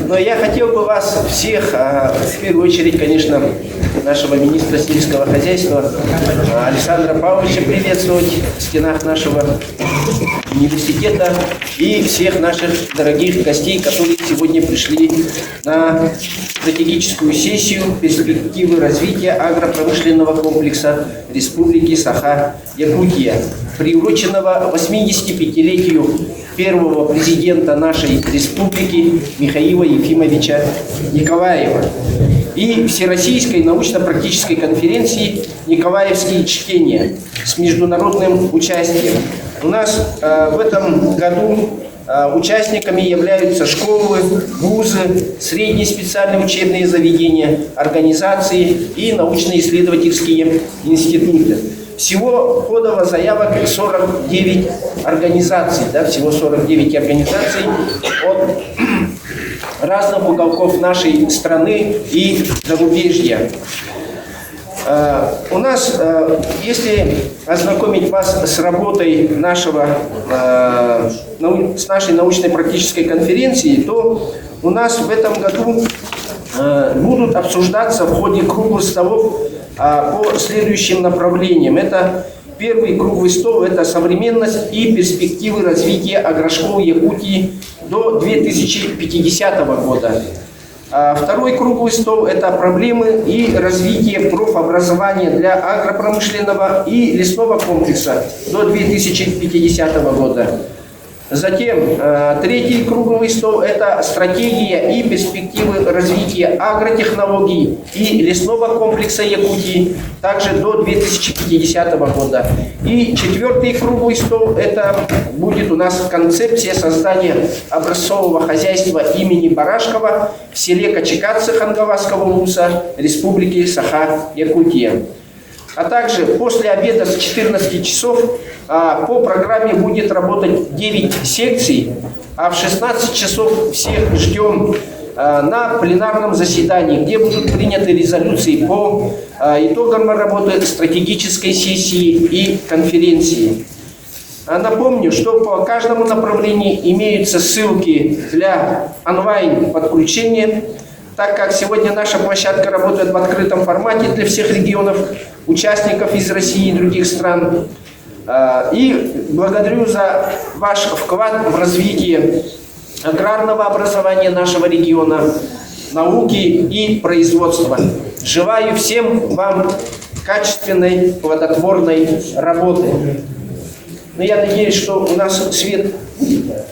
Но я хотел бы вас всех, в первую очередь, конечно, нашего министра сельского хозяйства Александра Павловича приветствовать в стенах нашего университета и всех наших дорогих гостей, которые сегодня пришли на стратегическую сессию перспективы развития агропромышленного комплекса Республики Саха-Якутия, приуроченного 85-летию первого президента нашей республики Михаила Ефимовича Николаева и Всероссийской научно-практической конференции «Николаевские чтения» с международным участием. У нас в этом году участниками являются школы, вузы, средние специальные учебные заведения, организации и научно-исследовательские институты. Всего входово заявок 49 организаций, всего 49 организаций от разных уголков нашей страны и зарубежья. У нас, если ознакомить вас с работой с нашей научно-практической конференции, то у нас в этом году будут обсуждаться в ходе круглых столов по следующим направлениям. Это первый круглый стол – это современность и перспективы развития агрошкол Якутии до 2050 года. Второй круглый стол – это проблемы и развитие профобразования для агропромышленного и лесного комплекса до 2050 года. Затем третий круглый стол – это стратегия и перспективы развития агротехнологий и лесного комплекса Якутии также до 2050 года. И четвертый круглый стол – это будет у нас концепция создания образцового хозяйства имени Барашкова в селе Качекатцы Хангавасского улуса Республики Саха-Якутия. А также после обеда с 14 часов по программе будет работать 9 секций, а в 16 часов всех ждем на пленарном заседании, где будут приняты резолюции по итогам работы стратегической сессии и конференции. Напомню, что по каждому направлению имеются ссылки для онлайн-подключения, так как сегодня наша площадка работает в открытом формате для всех регионов, участников из России и других стран. И благодарю за ваш вклад в развитие аграрного образования нашего региона, науки и производства. Желаю всем вам качественной, плодотворной работы. Но я надеюсь, что у нас свет будет.